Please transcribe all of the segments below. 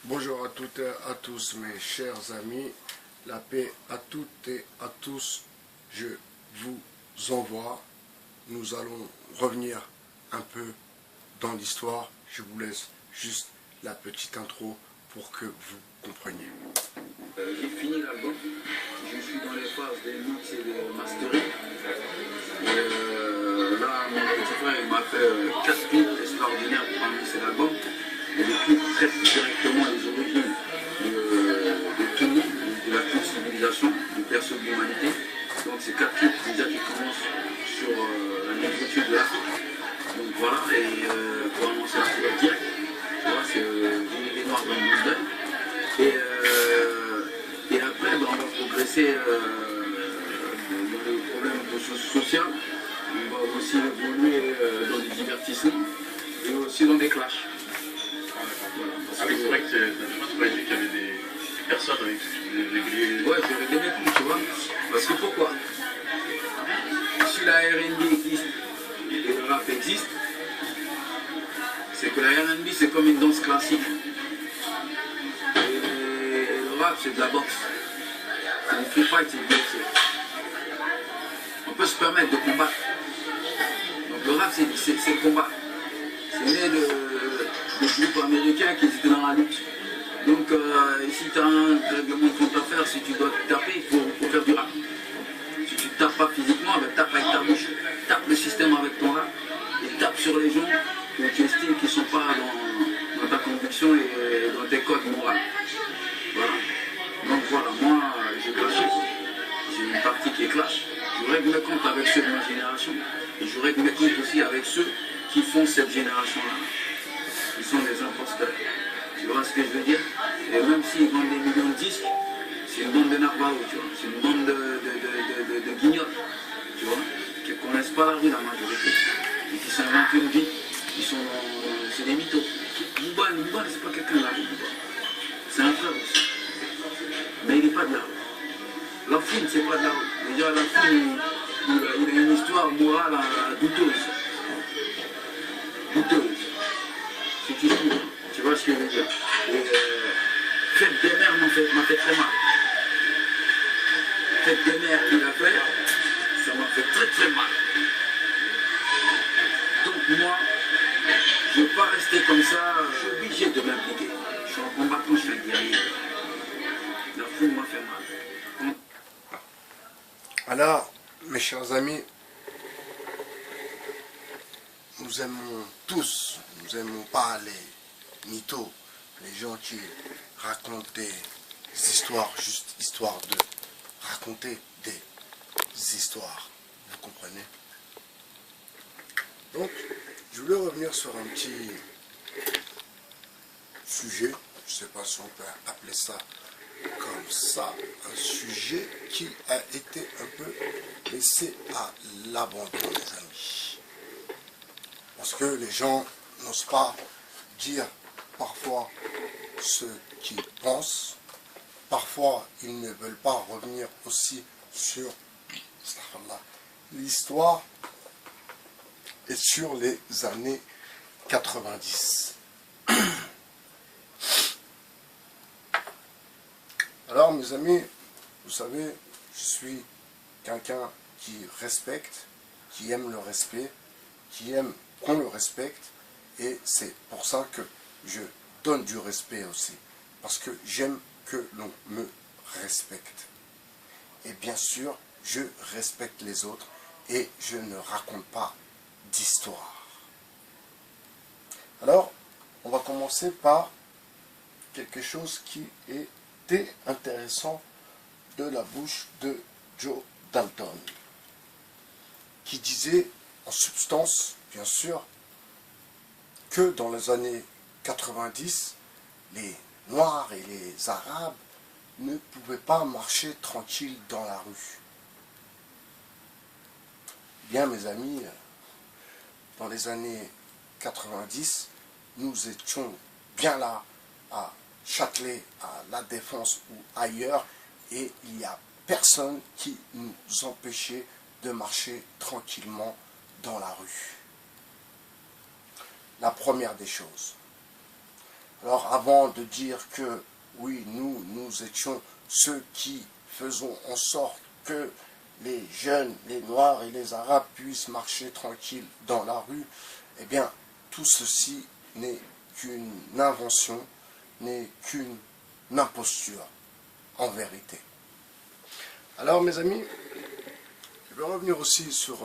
Bonjour à toutes et à tous mes chers amis, la paix à toutes et à tous, je vous envoie. Nous allons revenir un peu dans l'histoire, je vous laisse juste la petite intro pour que vous compreniez. J'ai fini l'album, je suis dans les phases des mix et des mastering. Là, mon petit frère il m'a fait 4 clips extraordinaires pour annoncer l'album. Et les clips traitent directement les origines de tout le monde, de la toute civilisation, du berceau de l'humanité. Donc c'est 4 clips déjà qui commencent sur la négritude de l'Afrique. Donc voilà, et pour annoncer la couleur directe, tu vois, c'est les noirs dans le monde. Et après, on va progresser dans les problèmes sociaux. On va aussi évoluer dans du divertissement et aussi dans des clashs. Voilà, c'est vrai que tu m'as dit qu'il y avait des personnes avec qui tu voulais régler. Ouais, j'ai réglé mes comptes, tu vois. Parce que pourquoi? Si la R&B existe et le rap existe, c'est que la R&B c'est comme une danse classique. Le rap c'est de la boxe. C'est du free fight, c'est du boxe. On peut se permettre de combattre. Donc le rap c'est le combat. C'est né de groupes américains qui étaient dans la lutte. Donc si tu as un règlement de compte à faire, si tu dois te taper, il faut faire du rap. Si tu ne tapes pas physiquement, ben, tape avec ta bouche. Tape le système avec ton rap. Et tape sur les gens que tu estimes qui ne sont pas dans ta conviction et dans tes codes moraux. Voilà. Donc voilà, moi j'ai clashé. J'ai une partie qui est clash. Je règle mes comptes avec ceux de ma génération. Et je règle mes comptes aussi avec ceux qui font cette génération-là. Ils sont des imposteurs. Tu vois ce que je veux dire? Et même s'ils vendent des millions de disques, c'est une bande de narvalos, tu vois. C'est une bande de guignols, tu vois, qui ne connaissent pas la rue, la majorité. Et qui s'inventent une vie. C'est des mythos. Bouban, c'est pas quelqu'un de la rue, c'est un frère aussi. Mais il n'est pas de la rue. La fouine, c'est pas de la rue. Déjà, la fouine, il a une histoire morale douteuse. Douteuse. Si tu trouves, tu vois ce que je veux dire. Et Fête des mères m'a fait très mal. Fête des mères qu'il a fait, ça m'a fait très très mal. Donc moi, je ne veux pas rester comme ça, je suis obligé de m'impliquer. Je suis en combattant, je suis un guerrier. La foule m'a fait mal. Alors, mes chers amis, nous aimons tous, nous aimons pas les mythos, les gens qui racontent des histoires, juste histoire de raconter des histoires, vous comprenez? Donc, je voulais revenir sur un petit sujet, je ne sais pas si on peut appeler ça comme ça, un sujet qui a été un peu laissé à l'abandon, les amis. Parce que les gens n'osent pas dire parfois ce qu'ils pensent. Parfois, ils ne veulent pas revenir aussi sur l'histoire et sur les années 90. Alors, mes amis, vous savez, je suis quelqu'un qui respecte, qui aime le respect, qui aime qu'on le respecte, et c'est pour ça que je donne du respect aussi, parce que j'aime que l'on me respecte. Et bien sûr, je respecte les autres et je ne raconte pas d'histoire. Alors, on va commencer par quelque chose qui était intéressant de la bouche de Joe Dalton, qui disait en substance, bien sûr, que dans les années 90, les Noirs et les Arabes ne pouvaient pas marcher tranquilles dans la rue. Bien, mes amis, dans les années 90, nous étions bien là, à Châtelet, à La Défense ou ailleurs, et il n'y a personne qui nous empêchait de marcher tranquillement dans la rue. La première des choses. Alors avant de dire que oui, nous étions ceux qui faisons en sorte que les jeunes, les noirs et les arabes puissent marcher tranquilles dans la rue, eh bien tout ceci n'est qu'une invention, n'est qu'une imposture en vérité. Alors mes amis, je vais revenir aussi sur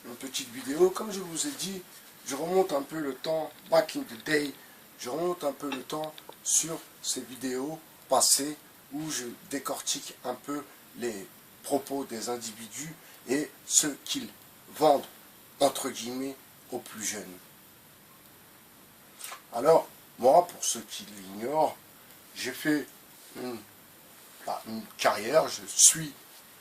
une petite vidéo. Comme je vous ai dit, je remonte un peu le temps, back in the day, je remonte un peu le temps sur ces vidéos passées où je décortique un peu les propos des individus et ce qu'ils vendent, entre guillemets, aux plus jeunes. Alors, moi, pour ceux qui l'ignorent, j'ai fait une carrière, je suis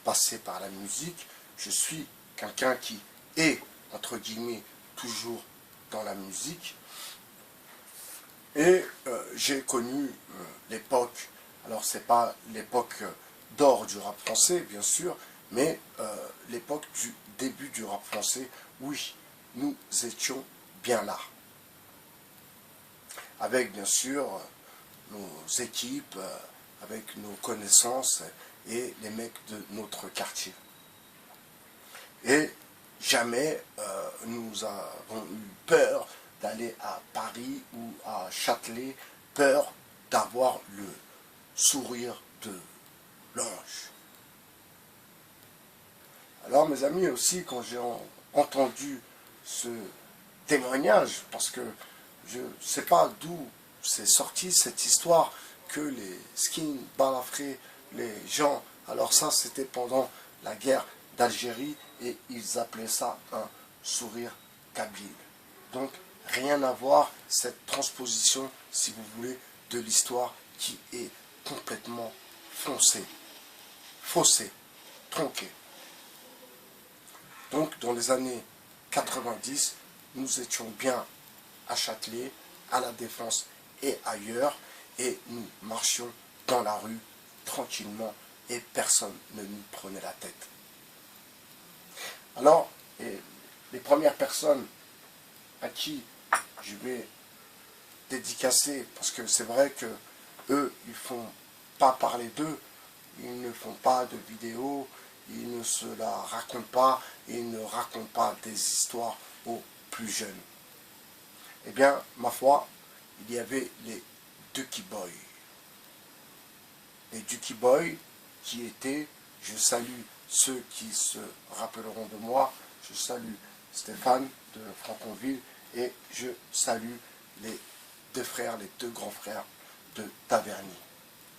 passé par la musique, je suis quelqu'un qui est, entre guillemets, toujours dans la musique, et j'ai connu l'époque, alors c'est pas l'époque d'or du rap français, bien sûr, mais l'époque du début du rap français, oui, nous étions bien là. Avec, bien sûr, nos équipes, avec nos connaissances et les mecs de notre quartier. Et jamais nous avons eu peur d'aller à Paris ou à Châtelet, peur d'avoir le sourire de l'ange. Alors mes amis aussi, quand j'ai entendu ce témoignage, parce que je ne sais pas d'où c'est sorti cette histoire que les skins balafrés, les gens, alors ça c'était pendant la guerre d'Algérie et ils appelaient ça un sourire kabyle. Donc rien à voir, cette transposition, si vous voulez, de l'histoire qui est complètement foncée, faussée, tronquée. Donc dans les années 90, nous étions bien à Châtelet, à la Défense et ailleurs, et nous marchions dans la rue tranquillement et personne ne nous prenait la tête. Alors, les premières personnes à qui je vais dédicacer, parce que c'est vrai que eux, ils ne font pas parler d'eux, ils ne font pas de vidéos, ils ne se la racontent pas, ils ne racontent pas des histoires aux plus jeunes. Eh bien, ma foi, il y avait les Ducky Boys. Les Ducky Boys qui étaient, je salue ceux qui se rappelleront de moi, je salue Stéphane de Franconville et je salue les deux frères, les deux grands frères de Taverny.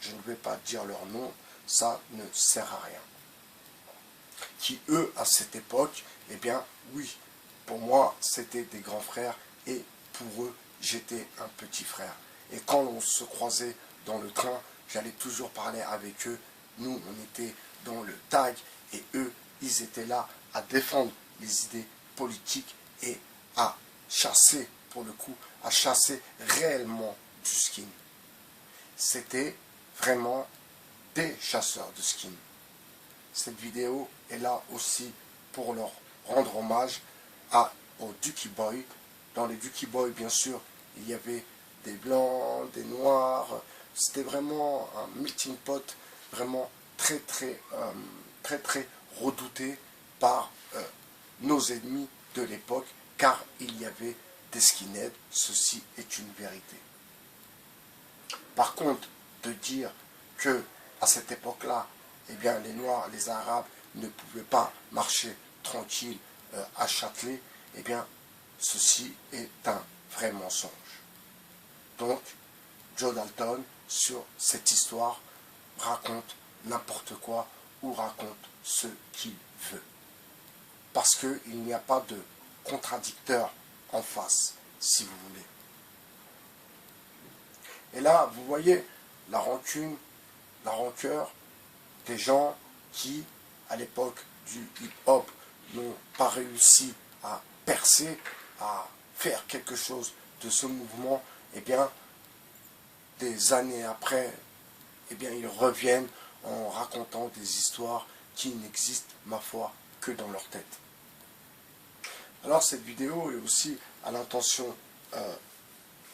Je ne vais pas dire leur nom, ça ne sert à rien. Qui eux, à cette époque, eh bien oui, pour moi c'était des grands frères et pour eux j'étais un petit frère. Et quand on se croisait dans le train, j'allais toujours parler avec eux. Nous, on était dans le tag et eux, ils étaient là à défendre les idées politiques et à chasser, pour le coup, à chasser réellement du skin. C'était vraiment des chasseurs de skin. Cette vidéo est là aussi pour leur rendre hommage aux Ducky Boys. Dans les Ducky Boys, bien sûr, il y avait des blancs, des noirs. C'était vraiment un melting pot, vraiment très redouté par nos ennemis de l'époque, car il y avait des skinheads. Ceci est une vérité. Par contre, de dire que à cette époque-là, eh bien, les Noirs, les Arabes ne pouvaient pas marcher tranquille à Châtelet, eh bien, ceci est un vrai mensonge. Donc, Joe Dalton, sur cette histoire, raconte n'importe quoi ou raconte ce qu'il veut. Parce qu'il n'y a pas de contradicteur en face, si vous voulez. Et là, vous voyez la rancune, la rancœur des gens qui, à l'époque du hip-hop, n'ont pas réussi à percer, à faire quelque chose de ce mouvement, eh bien, des années après, eh bien, ils reviennent en racontant des histoires qui n'existent, ma foi, que dans leur tête. Alors, cette vidéo est aussi à l'intention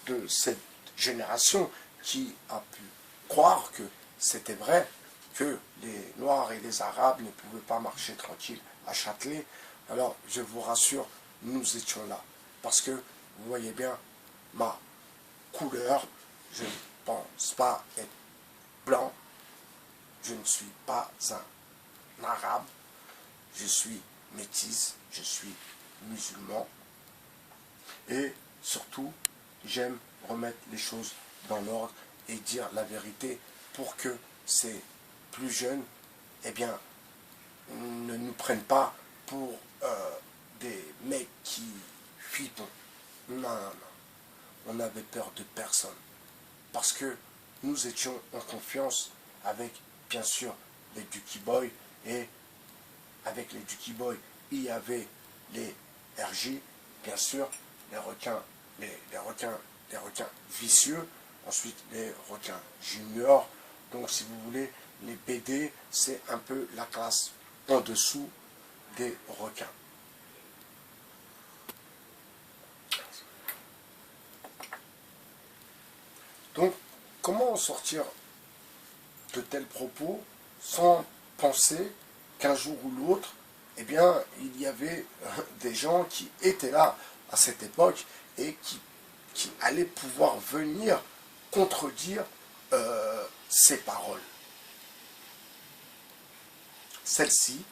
de cette génération qui a pu croire que c'était vrai, que les Noirs et les Arabes ne pouvaient pas marcher tranquille à Châtelet. Alors, je vous rassure, nous étions là. Parce que, vous voyez bien, ma couleur, je ne pense pas être blanc, je ne suis pas un arabe, je suis métisse, je suis musulman, et surtout, j'aime remettre les choses dans l'ordre et dire la vérité pour que ces plus jeunes, eh bien, ne nous prennent pas pour des mecs qui flippent. Non, non, non. On n'avait peur de personne. Parce que nous étions en confiance avec, bien sûr, les Ducky Boys. Et avec les Ducky Boys, il y avait les RJ, bien sûr, les requins vicieux. Ensuite, les requins juniors. Donc, si vous voulez, les BD, c'est un peu la classe en dessous des requins. Donc, comment sortir de tels propos sans penser qu'un jour ou l'autre, eh bien, il y avait des gens qui étaient là à cette époque et qui allaient pouvoir venir contredire ces paroles. Celles-ci,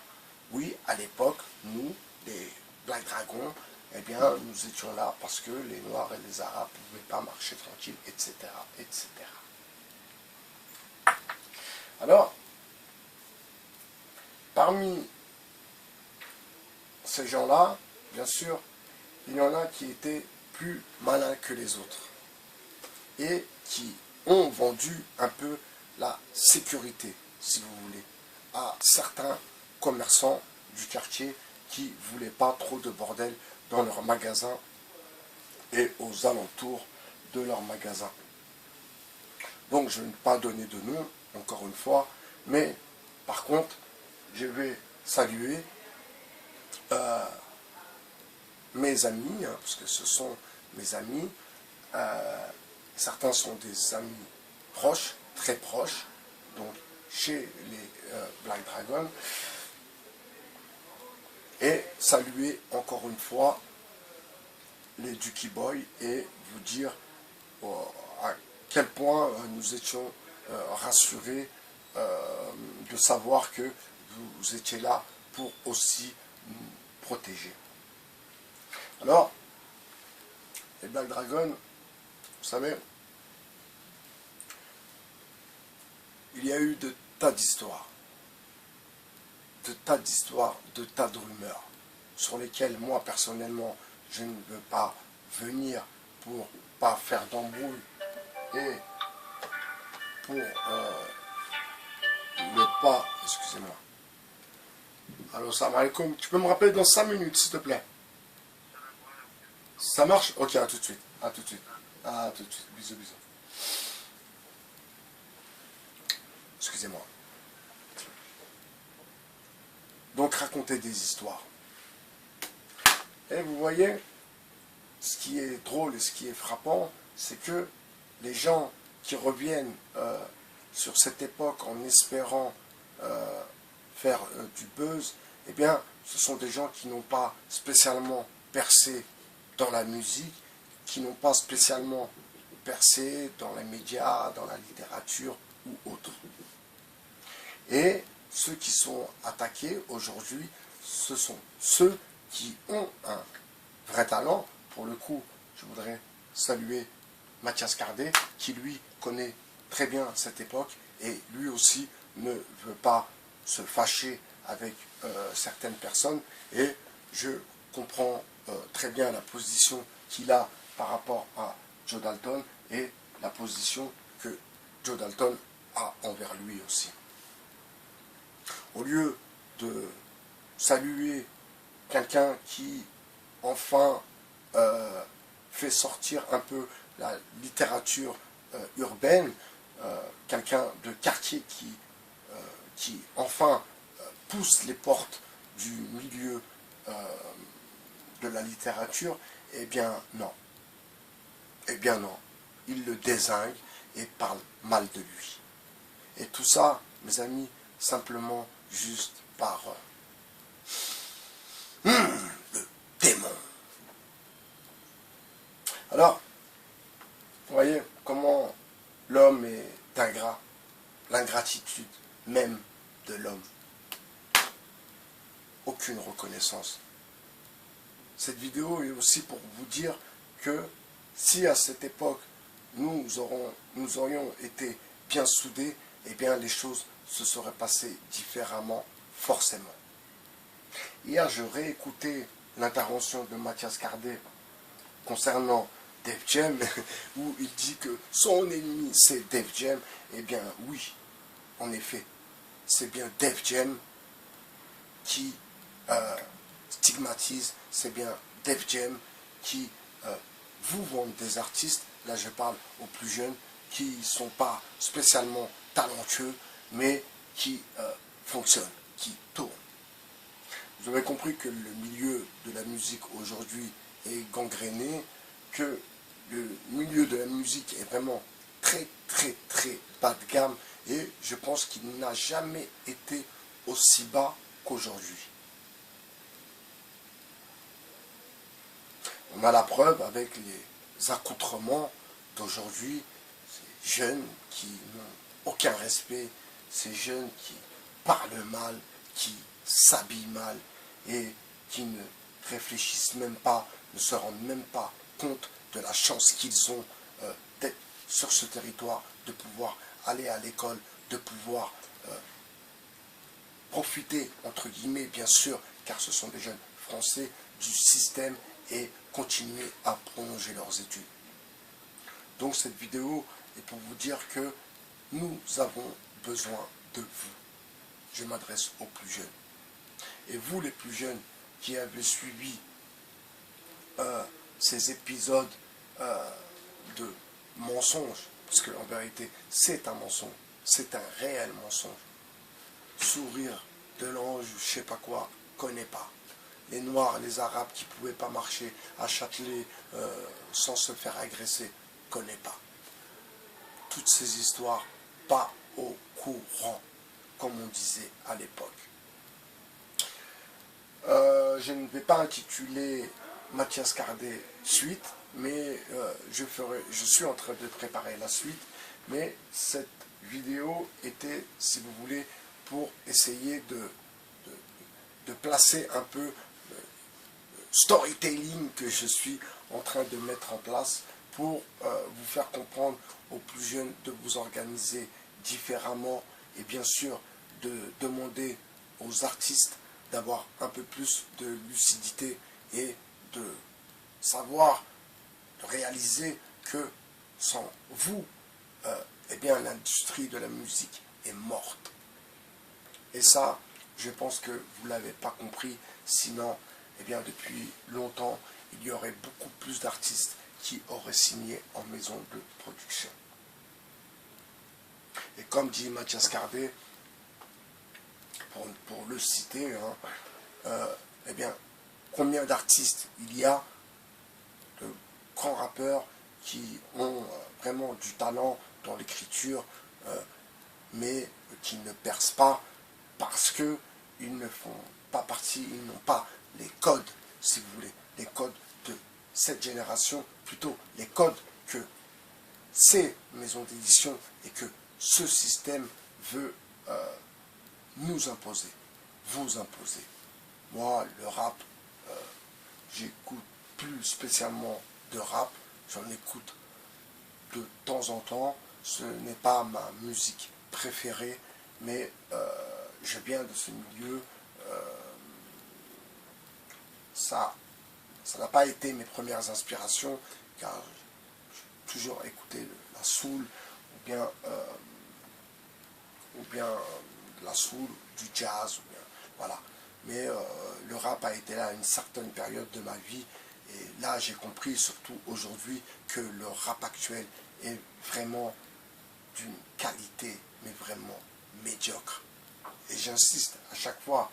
oui, à l'époque, nous, les Black Dragons, eh bien, nous étions là parce que les Noirs et les Arabes ne pouvaient pas marcher tranquille, etc., etc. Alors, parmi ces gens-là, bien sûr, il y en a qui étaient plus malins que les autres et qui ont vendu un peu la sécurité, si vous voulez, à certains commerçants du quartier qui ne voulaient pas trop de bordel dans leurs magasins et aux alentours de leurs magasins. Donc je ne vais pas donner de nom, encore une fois, mais par contre, je vais saluer mes amis, hein, parce que ce sont mes amis. Certains sont des amis proches, très proches, donc chez les Black Dragons. Et saluer encore une fois les Ducky Boys et vous dire à quel point nous étions rassurés de savoir que vous étiez là pour aussi nous protéger. Alors, les Black Dragons, vous savez, il y a eu de tas d'histoires, de tas de rumeurs, sur lesquelles moi personnellement, je ne veux pas venir pour pas faire d'embrouille et pour ne pas... Excusez-moi. Allô, salam alaikum. Tu peux me rappeler dans 5 minutes, s'il te plaît? Ça marche? Ok, à tout de suite. À tout de suite. À tout de suite. Bisous, bisous. Excusez-moi. Donc, raconter des histoires. Et vous voyez, ce qui est drôle et ce qui est frappant, c'est que les gens qui reviennent sur cette époque en espérant faire du buzz, eh bien, ce sont des gens qui n'ont pas spécialement percé dans la musique, qui n'ont pas spécialement percé dans les médias, dans la littérature ou autre. Et ceux qui sont attaqués aujourd'hui, ce sont ceux qui ont un vrai talent. Pour le coup, je voudrais saluer Mathias Cardet, qui lui connaît très bien cette époque et lui aussi ne veut pas se fâcher avec certaines personnes, et je comprends très bien la position qu'il a par rapport à Joe Dalton et la position que Joe Dalton a envers lui aussi. Au lieu de saluer quelqu'un qui enfin fait sortir un peu la littérature urbaine, quelqu'un de quartier qui enfin pousse les portes du milieu de la littérature, eh bien non. Eh bien non, il le dézingue et parle mal de lui. Et tout ça, mes amis, simplement juste par le démon. Alors, vous voyez comment l'homme est ingrat, l'ingratitude même de l'homme. Aucune reconnaissance. Cette vidéo est aussi pour vous dire que si à cette époque nous aurions été bien soudés, eh bien les choses se seraient passées différemment forcément. Hier, je réécoutais l'intervention de Mathias Cardet concernant Def Jam, où il dit que son ennemi c'est Def Jam. Eh bien oui, en effet, c'est bien Def Jam qui stigmatise, c'est bien Def Jam qui vous vend des artistes, là je parle aux plus jeunes, qui ne sont pas spécialement talentueux, mais qui fonctionnent, qui tournent. Vous avez compris que le milieu de la musique aujourd'hui est gangréné, que le milieu de la musique est vraiment très bas de gamme, et je pense qu'il n'a jamais été aussi bas qu'aujourd'hui. On a la preuve avec les accoutrements d'aujourd'hui, ces jeunes qui n'ont aucun respect, ces jeunes qui parlent mal, qui s'habillent mal et qui ne réfléchissent même pas, ne se rendent même pas compte de la chance qu'ils ont d'être sur ce territoire, de pouvoir aller à l'école, de pouvoir profiter, entre guillemets, bien sûr, car ce sont des jeunes français, du système et continuer à prolonger leurs études. Donc cette vidéo est pour vous dire que nous avons besoin de vous. Je m'adresse aux plus jeunes. Et vous les plus jeunes qui avez suivi ces épisodes de mensonges, parce qu'en vérité c'est un mensonge, c'est un réel mensonge. Sourire de l'ange, je sais pas quoi, connais pas. Les Noirs, les Arabes qui ne pouvaient pas marcher à Châtelet sans se faire agresser, connais pas. Toutes ces histoires, pas au courant, comme on disait à l'époque. Je ne vais pas intituler Mathias Cardet suite, mais je suis en train de préparer la suite, mais cette vidéo était, si vous voulez, pour essayer de placer un peu storytelling que je suis en train de mettre en place pour vous faire comprendre aux plus jeunes de vous organiser différemment et bien sûr de demander aux artistes d'avoir un peu plus de lucidité et de savoir, de réaliser que sans vous, eh bien l'industrie de la musique est morte. Et ça, je pense que vous ne l'avez pas compris, sinon eh bien, depuis longtemps, il y aurait beaucoup plus d'artistes qui auraient signé en maison de production. Et comme dit Mathias Cardet, pour le citer, eh bien, combien d'artistes il y a, de grands rappeurs qui ont vraiment du talent dans l'écriture, mais qui ne percent pas parce qu'ils ne font pas partie, ils n'ont pas les codes, si vous voulez, les codes de cette génération, plutôt les codes que ces maisons d'édition et que ce système veut nous imposer, vous imposer. Moi, le rap, j'écoute plus spécialement de rap, j'en écoute de temps en temps, ce n'est pas ma musique préférée, mais je viens de ce milieu, ça n'a pas été mes premières inspirations, car j'ai toujours écouté la soul, ou bien la soul, du jazz, ou bien, voilà. Mais le rap a été là à une certaine période de ma vie, et là j'ai compris, surtout aujourd'hui, que le rap actuel est vraiment d'une qualité, mais vraiment médiocre. Et j'insiste à chaque fois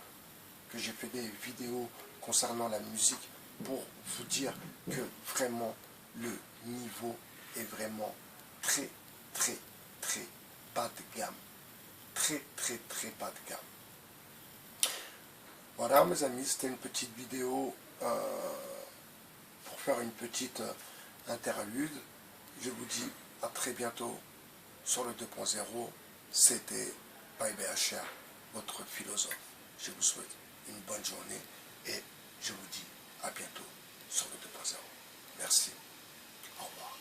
que j'ai fait des vidéos concernant la musique pour vous dire que vraiment le niveau est vraiment très, très, très bas de gamme. Très, très, très bas de gamme. Voilà mes amis, c'était une petite vidéo pour faire une petite interlude. Je vous dis à très bientôt sur le 2.0. C'était by BHR, votre philosophe. Je vous souhaite une bonne journée et je vous dis à bientôt sur le 2.0. Merci. Au revoir.